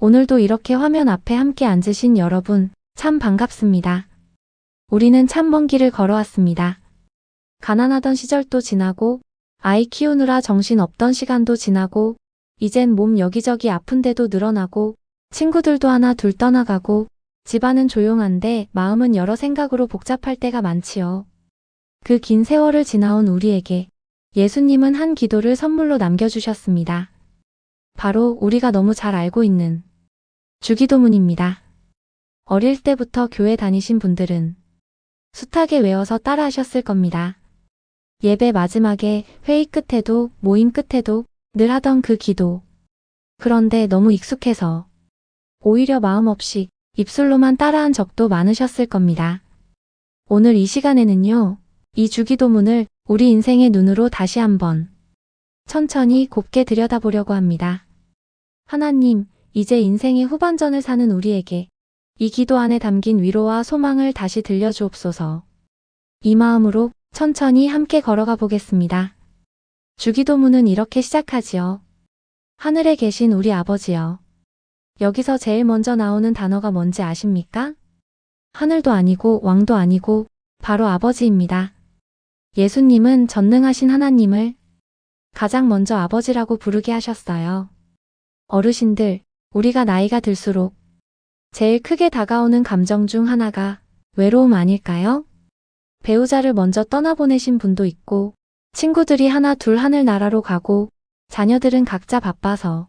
오늘도 이렇게 화면 앞에 함께 앉으신 여러분, 참 반갑습니다. 우리는 참 먼 길을 걸어왔습니다. 가난하던 시절도 지나고, 아이 키우느라 정신 없던 시간도 지나고, 이젠 몸 여기저기 아픈데도 늘어나고, 친구들도 하나 둘 떠나가고, 집안은 조용한데 마음은 여러 생각으로 복잡할 때가 많지요. 그 긴 세월을 지나온 우리에게 예수님은 한 기도를 선물로 남겨주셨습니다. 바로 우리가 너무 잘 알고 있는 주기도문입니다. 어릴 때부터 교회 다니신 분들은 숱하게 외워서 따라 하셨을 겁니다. 예배 마지막에 회의 끝에도 모임 끝에도 늘 하던 그 기도. 그런데 너무 익숙해서 오히려 마음 없이 입술로만 따라한 적도 많으셨을 겁니다. 오늘 이 시간에는요, 이 주기도문을 우리 인생의 눈으로 다시 한번 천천히 곱게 들여다보려고 합니다. 하나님, 이제 인생의 후반전을 사는 우리에게 이 기도 안에 담긴 위로와 소망을 다시 들려주옵소서. 이 마음으로 천천히 함께 걸어가 보겠습니다. 주기도문은 이렇게 시작하지요. 하늘에 계신 우리 아버지여. 여기서 제일 먼저 나오는 단어가 뭔지 아십니까? 하늘도 아니고 왕도 아니고 바로 아버지입니다. 예수님은 전능하신 하나님을 가장 먼저 아버지라고 부르게 하셨어요. 어르신들, 우리가 나이가 들수록 제일 크게 다가오는 감정 중 하나가 외로움 아닐까요? 배우자를 먼저 떠나보내신 분도 있고, 친구들이 하나 둘 하늘나라로 가고, 자녀들은 각자 바빠서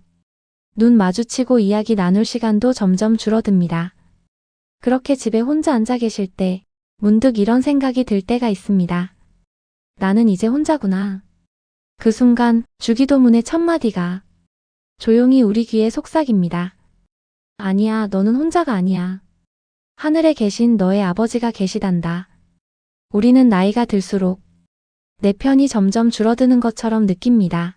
눈 마주치고 이야기 나눌 시간도 점점 줄어듭니다. 그렇게 집에 혼자 앉아 계실 때 문득 이런 생각이 들 때가 있습니다. 나는 이제 혼자구나. 그 순간 주기도문의 첫 마디가 조용히 우리 귀에 속삭입니다. 아니야, 너는 혼자가 아니야. 하늘에 계신 너의 아버지가 계시단다. 우리는 나이가 들수록 내 편이 점점 줄어드는 것처럼 느낍니다.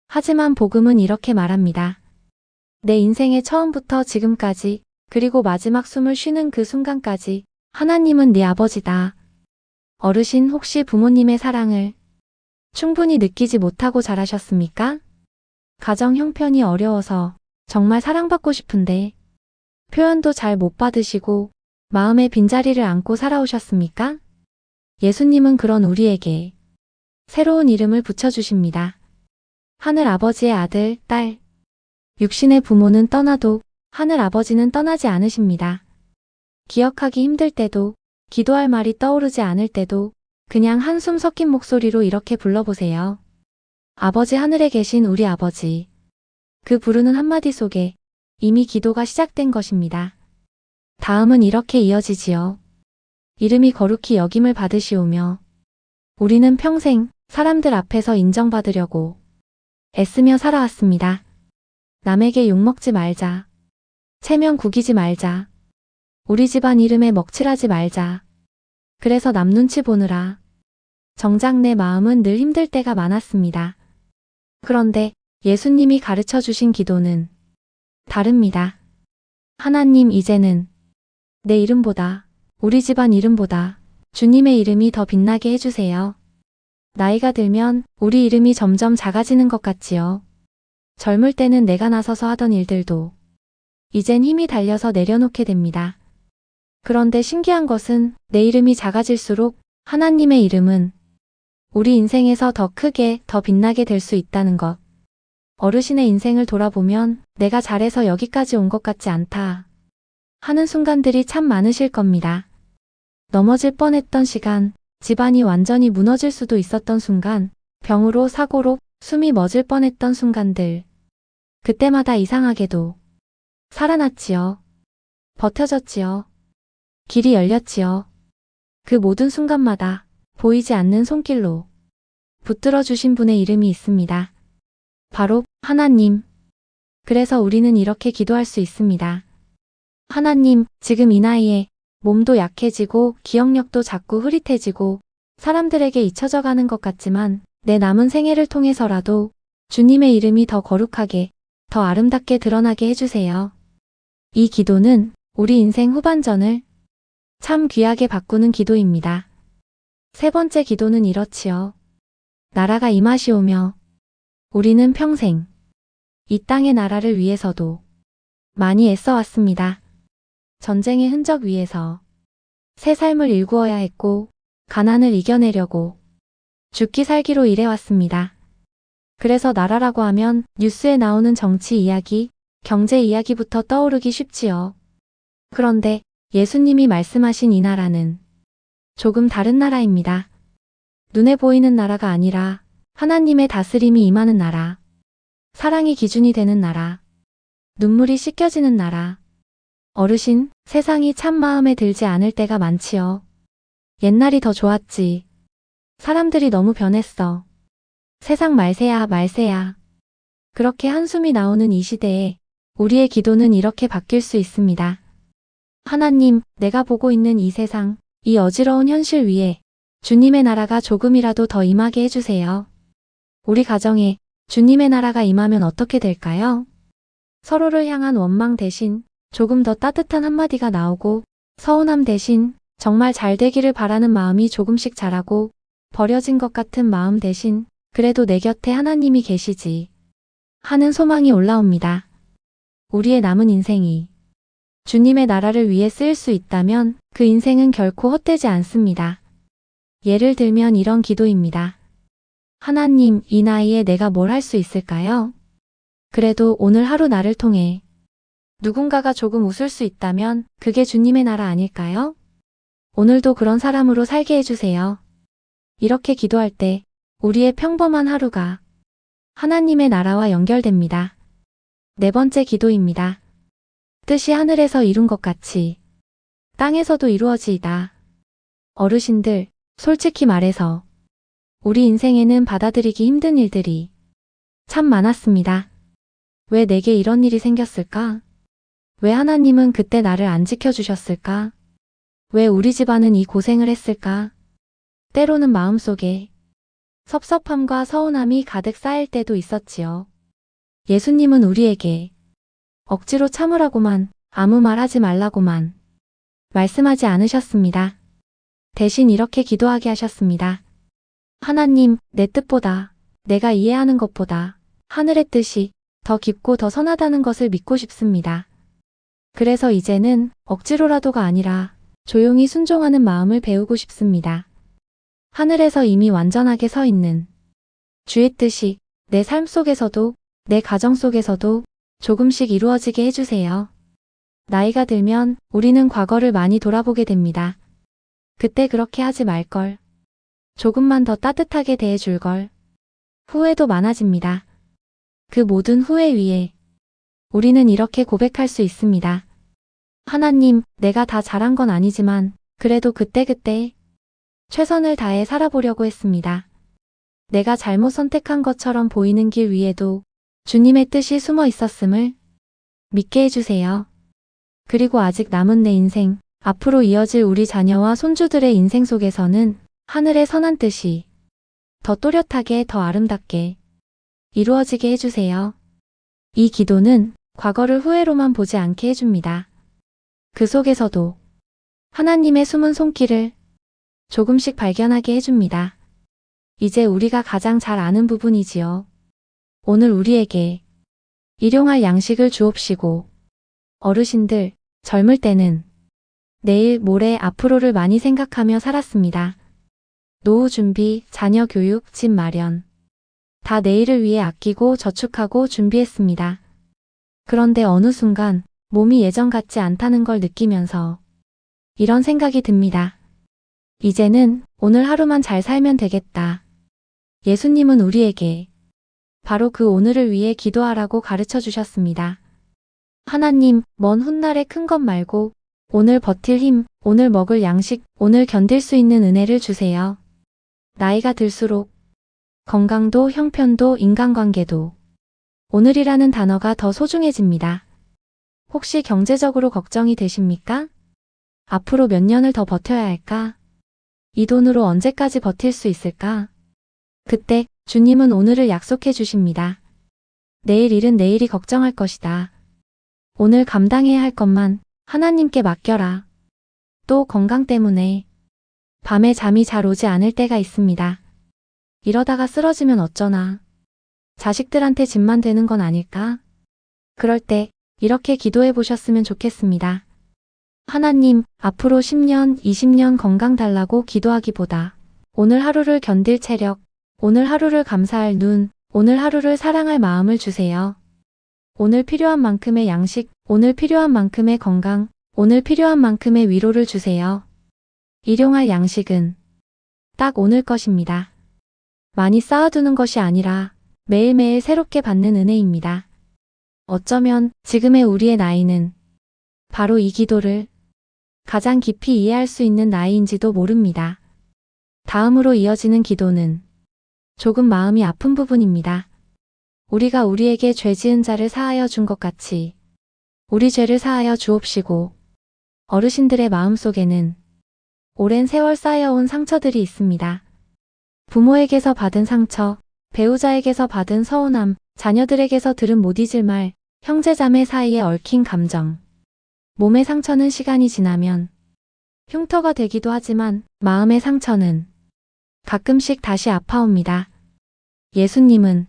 하지만 복음은 이렇게 말합니다. 내 인생의 처음부터 지금까지, 그리고 마지막 숨을 쉬는 그 순간까지 하나님은 네 아버지다. 어르신, 혹시 부모님의 사랑을 충분히 느끼지 못하고 자라셨습니까? 가정 형편이 어려워서 정말 사랑받고 싶은데 표현도 잘 못 받으시고 마음의 빈자리를 안고 살아오셨습니까? 예수님은 그런 우리에게 새로운 이름을 붙여주십니다. 하늘 아버지의 아들, 딸. 육신의 부모는 떠나도 하늘 아버지는 떠나지 않으십니다. 기억하기 힘들 때도, 기도할 말이 떠오르지 않을 때도 그냥 한숨 섞인 목소리로 이렇게 불러보세요. 아버지, 하늘에 계신 우리 아버지. 그 부르는 한마디 속에 이미 기도가 시작된 것입니다. 다음은 이렇게 이어지지요. 이름이 거룩히 여김을 받으시오며 우리는 평생 사람들 앞에서 인정받으려고 애쓰며 살아왔습니다. 남에게 욕먹지 말자. 체면 구기지 말자. 우리 집안 이름에 먹칠하지 말자. 그래서 남 눈치 보느라 정작 내 마음은 늘 힘들 때가 많았습니다. 그런데 예수님이 가르쳐 주신 기도는 다릅니다. 하나님, 이제는 내 이름보다, 우리 집안 이름보다 주님의 이름이 더 빛나게 해주세요. 나이가 들면 우리 이름이 점점 작아지는 것 같지요. 젊을 때는 내가 나서서 하던 일들도 이젠 힘이 달려서 내려놓게 됩니다. 그런데 신기한 것은 내 이름이 작아질수록 하나님의 이름은 우리 인생에서 더 크게, 더 빛나게 될 수 있다는 것. 어르신의 인생을 돌아보면 내가 잘해서 여기까지 온 것 같지 않다 하는 순간들이 참 많으실 겁니다. 넘어질 뻔했던 시간, 집안이 완전히 무너질 수도 있었던 순간, 병으로, 사고로 숨이 멎을 뻔했던 순간들. 그때마다 이상하게도 살아났지요. 버텨졌지요. 길이 열렸지요. 그 모든 순간마다 보이지 않는 손길로 붙들어 주신 분의 이름이 있습니다. 바로 하나님. 그래서 우리는 이렇게 기도할 수 있습니다. 하나님, 지금 이 나이에 몸도 약해지고 기억력도 자꾸 흐릿해지고 사람들에게 잊혀져 가는 것 같지만 내 남은 생애를 통해서라도 주님의 이름이 더 거룩하게, 더 아름답게 드러나게 해주세요. 이 기도는 우리 인생 후반전을 참 귀하게 바꾸는 기도입니다. 세 번째 기도는 이렇지요. 나라가 임하시오며 우리는 평생 이 땅의 나라를 위해서도 많이 애써왔습니다. 전쟁의 흔적 위에서 새 삶을 일구어야 했고 가난을 이겨내려고 죽기 살기로 일해왔습니다. 그래서 나라라고 하면 뉴스에 나오는 정치 이야기, 경제 이야기부터 떠오르기 쉽지요. 그런데 예수님이 말씀하신 이 나라는 조금 다른 나라입니다. 눈에 보이는 나라가 아니라 하나님의 다스림이 임하는 나라, 사랑이 기준이 되는 나라, 눈물이 씻겨지는 나라. 어르신, 세상이 참 마음에 들지 않을 때가 많지요. 옛날이 더 좋았지. 사람들이 너무 변했어. 세상 말세야, 말세야. 그렇게 한숨이 나오는 이 시대에 우리의 기도는 이렇게 바뀔 수 있습니다. 하나님, 내가 보고 있는 이 세상, 이 어지러운 현실 위에 주님의 나라가 조금이라도 더 임하게 해주세요. 우리 가정에 주님의 나라가 임하면 어떻게 될까요? 서로를 향한 원망 대신 조금 더 따뜻한 한마디가 나오고, 서운함 대신 정말 잘 되기를 바라는 마음이 조금씩 자라고, 버려진 것 같은 마음 대신 그래도 내 곁에 하나님이 계시지 하는 소망이 올라옵니다. 우리의 남은 인생이 주님의 나라를 위해 쓰일 수 있다면 그 인생은 결코 헛되지 않습니다. 예를 들면 이런 기도입니다. 하나님, 이 나이에 내가 뭘 할 수 있을까요? 그래도 오늘 하루 나를 통해 누군가가 조금 웃을 수 있다면 그게 주님의 나라 아닐까요? 오늘도 그런 사람으로 살게 해주세요. 이렇게 기도할 때 우리의 평범한 하루가 하나님의 나라와 연결됩니다. 네 번째 기도입니다. 뜻이 하늘에서 이룬 것 같이 땅에서도 이루어지이다. 어르신들, 솔직히 말해서 우리 인생에는 받아들이기 힘든 일들이 참 많았습니다. 왜 내게 이런 일이 생겼을까? 왜 하나님은 그때 나를 안 지켜주셨을까? 왜 우리 집안은 이 고생을 했을까? 때로는 마음속에 섭섭함과 서운함이 가득 쌓일 때도 있었지요. 예수님은 우리에게 억지로 참으라고만, 아무 말 하지 말라고만 말씀하지 않으셨습니다. 대신 이렇게 기도하게 하셨습니다. 하나님, 내 뜻보다, 내가 이해하는 것보다 하늘의 뜻이 더 깊고 더 선하다는 것을 믿고 싶습니다. 그래서 이제는 억지로라도가 아니라 조용히 순종하는 마음을 배우고 싶습니다. 하늘에서 이미 완전하게 서 있는 주의 뜻이 내 삶 속에서도, 내 가정 속에서도 조금씩 이루어지게 해주세요. 나이가 들면 우리는 과거를 많이 돌아보게 됩니다. 그때 그렇게 하지 말걸. 조금만 더 따뜻하게 대해줄걸. 후회도 많아집니다. 그 모든 후회 위에 우리는 이렇게 고백할 수 있습니다. 하나님, 내가 다 잘한 건 아니지만 그래도 그때그때 최선을 다해 살아보려고 했습니다. 내가 잘못 선택한 것처럼 보이는 길 위에도 주님의 뜻이 숨어 있었음을 믿게 해주세요. 그리고 아직 남은 내 인생, 앞으로 이어질 우리 자녀와 손주들의 인생 속에서는 하늘의 선한 뜻이 더 또렷하게, 더 아름답게 이루어지게 해주세요. 이 기도는 과거를 후회로만 보지 않게 해줍니다. 그 속에서도 하나님의 숨은 손길을 조금씩 발견하게 해줍니다. 이제 우리가 가장 잘 아는 부분이지요. 오늘 우리에게 일용할 양식을 주옵시고, 어르신들, 젊을 때는 내일, 모레, 앞으로를 많이 생각하며 살았습니다. 노후 준비, 자녀 교육, 집 마련. 다 내일을 위해 아끼고 저축하고 준비했습니다. 그런데 어느 순간 몸이 예전 같지 않다는 걸 느끼면서 이런 생각이 듭니다. 이제는 오늘 하루만 잘 살면 되겠다. 예수님은 우리에게 바로 그 오늘을 위해 기도하라고 가르쳐 주셨습니다. 하나님, 먼 훗날의 큰 것 말고 오늘 버틸 힘, 오늘 먹을 양식, 오늘 견딜 수 있는 은혜를 주세요. 나이가 들수록 건강도, 형편도, 인간관계도 오늘이라는 단어가 더 소중해집니다. 혹시 경제적으로 걱정이 되십니까? 앞으로 몇 년을 더 버텨야 할까? 이 돈으로 언제까지 버틸 수 있을까? 그때 주님은 오늘을 약속해 주십니다. 내일 일은 내일이 걱정할 것이다. 오늘 감당해야 할 것만 하나님께 맡겨라. 또 건강 때문에 밤에 잠이 잘 오지 않을 때가 있습니다. 이러다가 쓰러지면 어쩌나. 자식들한테 짐만 되는 건 아닐까? 그럴 때 이렇게 기도해 보셨으면 좋겠습니다. 하나님, 앞으로 10년, 20년 건강 달라고 기도하기보다 오늘 하루를 견딜 체력, 오늘 하루를 감사할 눈, 오늘 하루를 사랑할 마음을 주세요. 오늘 필요한 만큼의 양식, 오늘 필요한 만큼의 건강, 오늘 필요한 만큼의 위로를 주세요. 일용할 양식은 딱 오늘 것입니다. 많이 쌓아두는 것이 아니라 매일매일 새롭게 받는 은혜입니다. 어쩌면 지금의 우리의 나이는 바로 이 기도를 가장 깊이 이해할 수 있는 나이인지도 모릅니다. 다음으로 이어지는 기도는 조금 마음이 아픈 부분입니다. 우리가 우리에게 죄 지은 자를 사하여 준 것 같이 우리 죄를 사하여 주옵시고 어르신들의 마음속에는 오랜 세월 쌓여온 상처들이 있습니다. 부모에게서 받은 상처, 배우자에게서 받은 서운함, 자녀들에게서 들은 못 잊을 말, 형제자매 사이에 얽힌 감정. 몸의 상처는 시간이 지나면 흉터가 되기도 하지만 마음의 상처는 가끔씩 다시 아파옵니다. 예수님은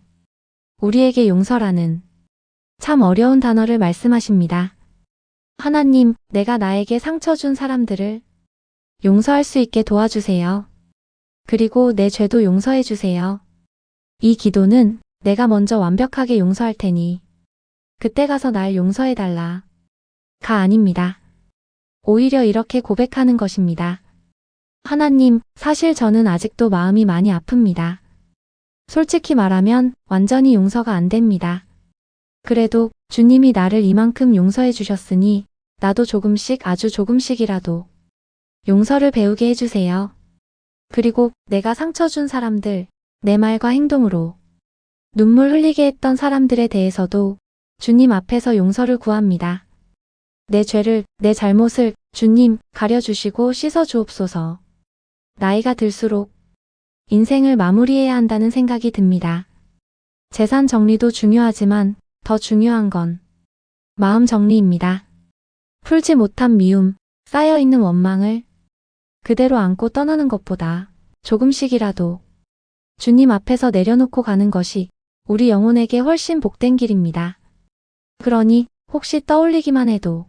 우리에게 용서라는 참 어려운 단어를 말씀하십니다. 하나님, 내가 나에게 상처 준 사람들을 용서할 수 있게 도와주세요. 그리고 내 죄도 용서해 주세요. 이 기도는 내가 먼저 완벽하게 용서할 테니 그때 가서 날 용서해 달라. 가 아닙니다. 오히려 이렇게 고백하는 것입니다. 하나님, 사실 저는 아직도 마음이 많이 아픕니다. 솔직히 말하면 완전히 용서가 안 됩니다. 그래도 주님이 나를 이만큼 용서해 주셨으니 나도 조금씩 아주 조금씩이라도 용서를 배우게 해주세요. 그리고 내가 상처 준 사람들, 내 말과 행동으로 눈물 흘리게 했던 사람들에 대해서도 주님 앞에서 용서를 구합니다. 내 죄를, 내 잘못을 주님 가려주시고 씻어주옵소서. 나이가 들수록 인생을 마무리해야 한다는 생각이 듭니다. 재산 정리도 중요하지만 더 중요한 건 마음 정리입니다. 풀지 못한 미움, 쌓여있는 원망을 그대로 안고 떠나는 것보다 조금씩이라도 주님 앞에서 내려놓고 가는 것이 우리 영혼에게 훨씬 복된 길입니다. 그러니 혹시 떠올리기만 해도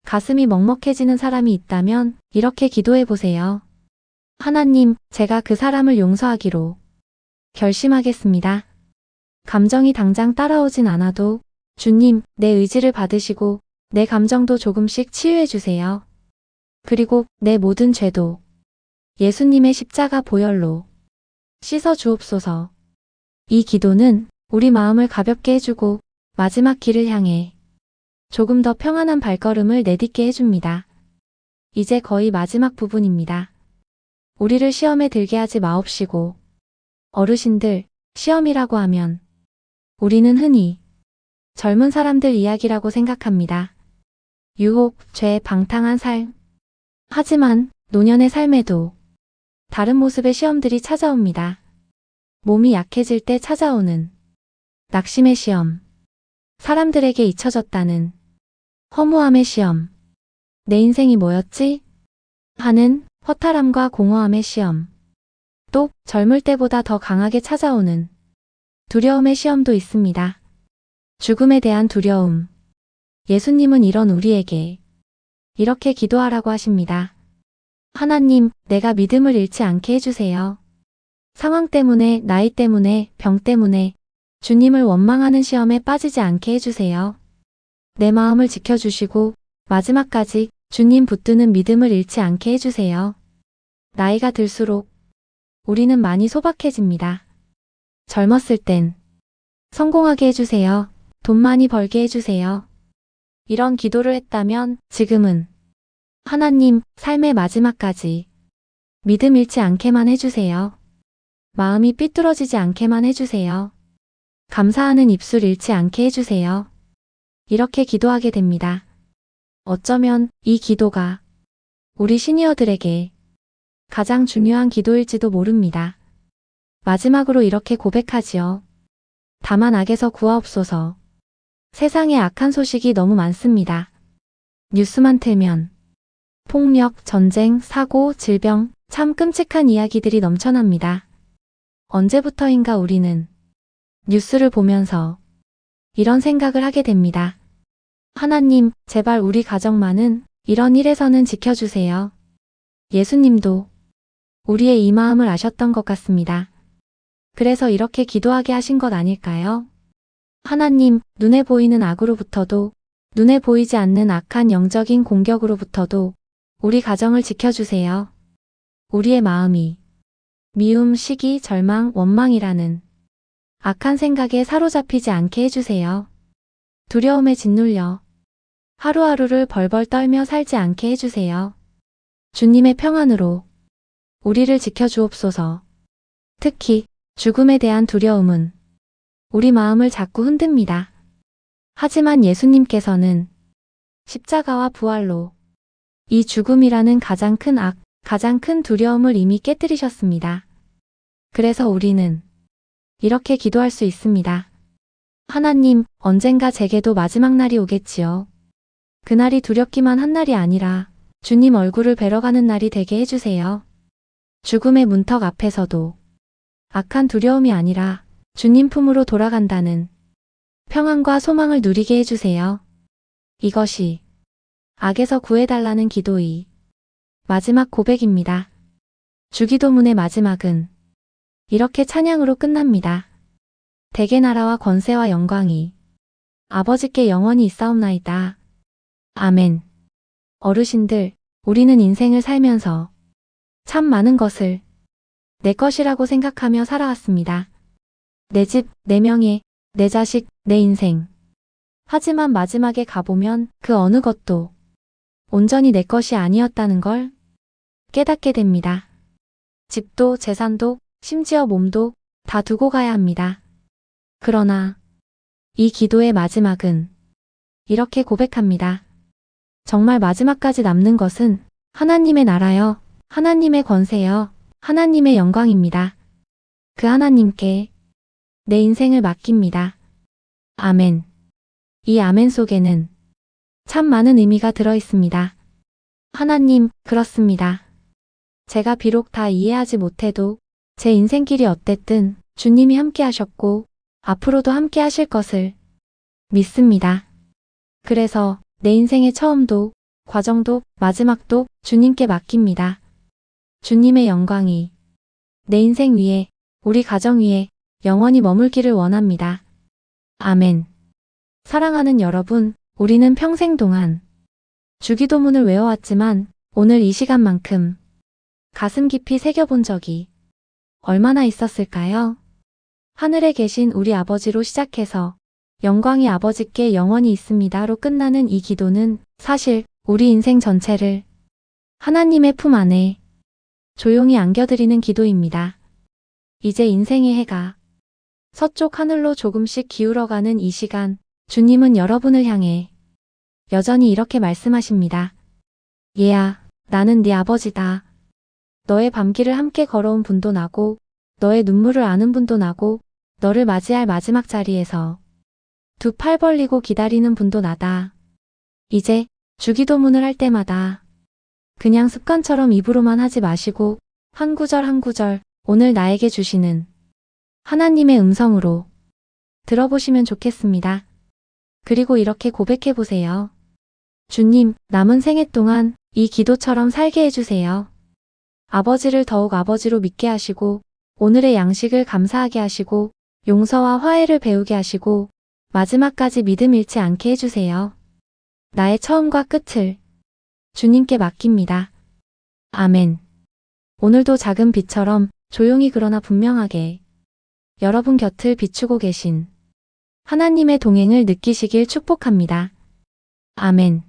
가슴이 먹먹해지는 사람이 있다면 이렇게 기도해 보세요. 하나님, 제가 그 사람을 용서하기로 결심하겠습니다. 감정이 당장 따라오진 않아도 주님, 내 의지를 받으시고 내 감정도 조금씩 치유해 주세요. 그리고 내 모든 죄도 예수님의 십자가 보혈로 씻어 주옵소서. 이 기도는 우리 마음을 가볍게 해주고 마지막 길을 향해 조금 더 평안한 발걸음을 내딛게 해줍니다. 이제 거의 마지막 부분입니다. 우리를 시험에 들게 하지 마옵시고 어르신들, 시험이라고 하면 우리는 흔히 젊은 사람들 이야기라고 생각합니다. 유혹, 죄, 방탕한 삶. 하지만 노년의 삶에도 다른 모습의 시험들이 찾아옵니다. 몸이 약해질 때 찾아오는 낙심의 시험. 사람들에게 잊혀졌다는 허무함의 시험. 내 인생이 뭐였지? 하는 허탈함과 공허함의 시험. 또 젊을 때보다 더 강하게 찾아오는 두려움의 시험도 있습니다. 죽음에 대한 두려움. 예수님은 이런 우리에게 이렇게 기도하라고 하십니다. 하나님, 내가 믿음을 잃지 않게 해주세요. 상황 때문에, 나이 때문에, 병 때문에 주님을 원망하는 시험에 빠지지 않게 해주세요. 내 마음을 지켜주시고 마지막까지 주님 붙드는 믿음을 잃지 않게 해주세요. 나이가 들수록 우리는 많이 소박해집니다. 젊었을 땐 성공하게 해주세요. 돈 많이 벌게 해주세요. 이런 기도를 했다면 지금은 하나님, 삶의 마지막까지 믿음 잃지 않게만 해주세요. 마음이 삐뚤어지지 않게만 해주세요. 감사하는 입술 잃지 않게 해주세요. 이렇게 기도하게 됩니다. 어쩌면 이 기도가 우리 시니어들에게 가장 중요한 기도일지도 모릅니다. 마지막으로 이렇게 고백하지요. 다만 악에서 구하옵소서. 세상에 악한 소식이 너무 많습니다. 뉴스만 틀면 폭력, 전쟁, 사고, 질병, 참 끔찍한 이야기들이 넘쳐납니다. 언제부터인가 우리는 뉴스를 보면서 이런 생각을 하게 됩니다. 하나님, 제발 우리 가정만은 이런 일에서는 지켜주세요. 예수님도 우리의 이 마음을 아셨던 것 같습니다. 그래서 이렇게 기도하게 하신 것 아닐까요? 하나님, 눈에 보이는 악으로부터도, 눈에 보이지 않는 악한 영적인 공격으로부터도 우리 가정을 지켜주세요. 우리의 마음이 미움, 시기, 절망, 원망이라는 악한 생각에 사로잡히지 않게 해주세요. 두려움에 짓눌려 하루하루를 벌벌 떨며 살지 않게 해주세요. 주님의 평안으로 우리를 지켜주옵소서. 특히 죽음에 대한 두려움은 우리 마음을 자꾸 흔듭니다. 하지만 예수님께서는 십자가와 부활로 이 죽음이라는 가장 큰 악, 가장 큰 두려움을 이미 깨뜨리셨습니다. 그래서 우리는 이렇게 기도할 수 있습니다. 하나님, 언젠가 제게도 마지막 날이 오겠지요. 그날이 두렵기만 한 날이 아니라 주님 얼굴을 뵈러 가는 날이 되게 해주세요. 죽음의 문턱 앞에서도 악한 두려움이 아니라 주님 품으로 돌아간다는 평안과 소망을 누리게 해주세요. 이것이 악에서 구해달라는 기도의 마지막 고백입니다. 주기도문의 마지막은 이렇게 찬양으로 끝납니다. 대개 나라와 권세와 영광이 아버지께 영원히 있사옵나이다. 아멘. 어르신들, 우리는 인생을 살면서 참 많은 것을 내 것이라고 생각하며 살아왔습니다. 내 집, 내 명예, 내 자식, 내 인생. 하지만 마지막에 가보면 그 어느 것도 온전히 내 것이 아니었다는 걸 깨닫게 됩니다. 집도, 재산도, 심지어 몸도 다 두고 가야 합니다. 그러나 이 기도의 마지막은 이렇게 고백합니다. 정말 마지막까지 남는 것은 하나님의 나라여, 하나님의 권세여, 하나님의 영광입니다. 그 하나님께 내 인생을 맡깁니다. 아멘. 이 아멘 속에는 참 많은 의미가 들어 있습니다. 하나님, 그렇습니다. 제가 비록 다 이해하지 못해도 제 인생길이 어땠든 주님이 함께 하셨고 앞으로도 함께 하실 것을 믿습니다. 그래서 내 인생의 처음도, 과정도, 마지막도 주님께 맡깁니다. 주님의 영광이 내 인생 위에, 우리 가정 위에 영원히 머물기를 원합니다. 아멘. 사랑하는 여러분, 우리는 평생 동안 주기도문을 외워왔지만 오늘 이 시간만큼 가슴 깊이 새겨본 적이 얼마나 있었을까요? 하늘에 계신 우리 아버지로 시작해서 영광이 아버지께 영원히 있습니다로 끝나는 이 기도는 사실 우리 인생 전체를 하나님의 품 안에 조용히 안겨드리는 기도입니다. 이제 인생의 해가 서쪽 하늘로 조금씩 기울어가는 이 시간, 주님은 여러분을 향해 여전히 이렇게 말씀하십니다. 얘야, 나는 네 아버지다. 너의 밤길을 함께 걸어온 분도 나고, 너의 눈물을 아는 분도 나고, 너를 맞이할 마지막 자리에서 두 팔 벌리고 기다리는 분도 나다. 이제 주기도문을 할 때마다 그냥 습관처럼 입으로만 하지 마시고 한 구절 한 구절 오늘 나에게 주시는 하나님의 음성으로 들어보시면 좋겠습니다. 그리고 이렇게 고백해 보세요. 주님, 남은 생애 동안 이 기도처럼 살게 해주세요. 아버지를 더욱 아버지로 믿게 하시고 오늘의 양식을 감사하게 하시고 용서와 화해를 배우게 하시고 마지막까지 믿음 잃지 않게 해주세요. 나의 처음과 끝을 주님께 맡깁니다. 아멘. 오늘도 작은 빛처럼 조용히 그러나 분명하게 여러분 곁을 비추고 계신 하나님의 동행을 느끼시길 축복합니다. 아멘.